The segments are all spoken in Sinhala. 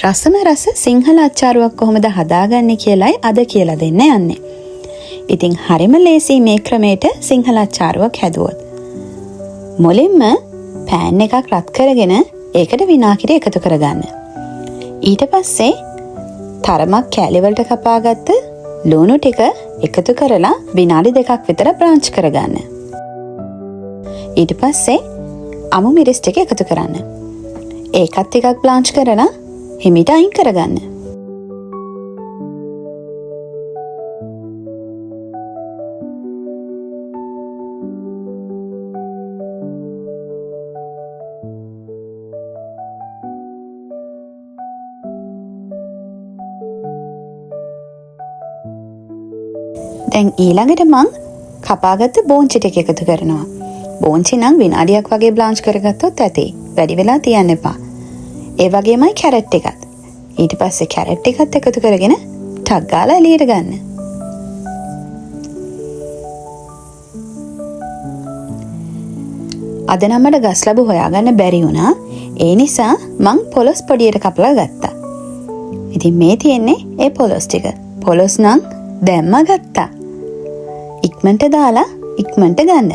රසම රස සිංහල අච්චාරුවක් කොහොමද හදාගන්නේ කියලායි අද කියලා දෙන්න යන්නේ. ඉතින් හරිම ලේසි මේ ක්‍රමයට සිංහල අච්චාරුවක් හැදුවොත්. මුලින්ම පෑන් එකක් රත් කරගෙන ඒකට විනාගිරි එකතු කරගන්න. ඊට පස්සේ තරමක් කෑලි වලට කපාගත්ත ලුණු ටික එකතු කරලා විනාඩි 2ක් විතර බ්‍රාන්ච් කරගන්න. ඊට පස්සේ අමු මිරිස් ටික එකතු කරන්න. ඒකත් ටිකක් බ්ලාන්ච් කරලා හිමිට අයින් කරගන්න. දැන් ඊළඟට මං කපාගත්ත බෝංචි ටික එකතු කරනවා. බෝංචි නම් විනාඩියක් වගේ බ්ලාන්ච් කරගත්තොත් ඇති. වැඩි වෙලා තියන්න එපා. ඒ වගේමයි කැරට් එකත්. ඊට පස්සේ කැරට් එකත් එකතු කරගෙන ටක් ගාලා එළියට ගන්න. අද නම් මට ගස් ලැබු හොයාගන්න බැරි වුණා. ඒ නිසා මං පොලොස් පොඩියට කපලා ගත්තා. ඉතින් මේ තියෙන්නේ ඒ පොලොස් ටික. පොලොස් නම් දැම්ම ගත්තා. ඉක්මනට දාලා ඉක්මනට ගන්න.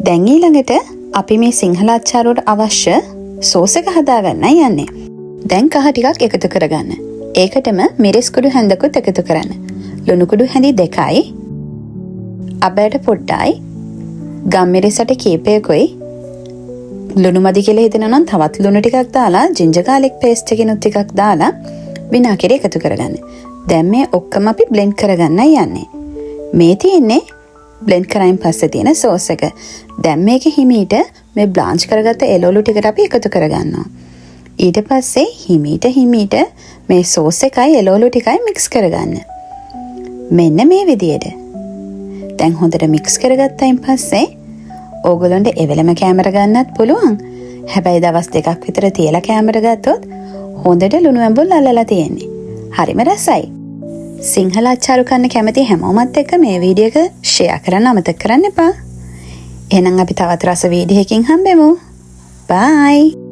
දැන් ඊළඟට අපි මේ සිංහල අච්චාරුවට අවශ්‍ය සෝස් එක හදාගන්නයි යන්නේ. දැන් කහ ටිකක් එකතු කරගන්න. ඒකටම මිරිස් කුඩු හැන්දකුත් එකතු කරන්න. ලුණු කුඩු හැඳි 2යි. අබෑට පොඩ්ඩයි. ගම්මිරිසට කීපයකුයි. ලුණු මදි කියලා හිතෙනවා නම් තවත් ලුණු ටිකක් දාලා ජින්ජර් ගාලික් පේස්ට් එකකිනුත් ටිකක් දාලා විනාගිරි එකතු කරගන්න. දැන් මේ ඔක්කොම අපි බ්ලෙන්ඩ් කරගන්නයි යන්නේ. මේ තියෙන්නේ බ්ලෙන්ඩ් කරායින් පස්සේ තියෙන සෝස් එක. දැන් මේක හිමීට මේ බ්ලාන්ච් කරගත්ත එළවලු ටිකට අපි එකතු කරගන්නවා. ඊට පස්සේ හිමීට මේ සෝස් එකයි එළවලු ටිකයි මික්ස් කරගන්න. මෙන්න මේ විදියට. දැන් හොඳට මික්ස් කරගත්තයින් පස්සේ ඕගොල්ලන්ට එවෙලම කැමර ගන්නත් පුළුවන්. හැබැයි දවස් 2ක් විතර තියලා කැමර ගත්තොත් හොඳට ලුණු ඇඹුල් අල්ලලා තියෙන්නේ. හරිම රසයි. සිංහල අච්චාරු කන්න කැමති හැමෝමත් එක්ක මේ වීඩියෝ එක ෂෙයා කරන්න අමතක කරන්න එපා. එහෙනම් අපි තවත් රස වීඩියෝ එකකින් හම්බෙමු. බයි.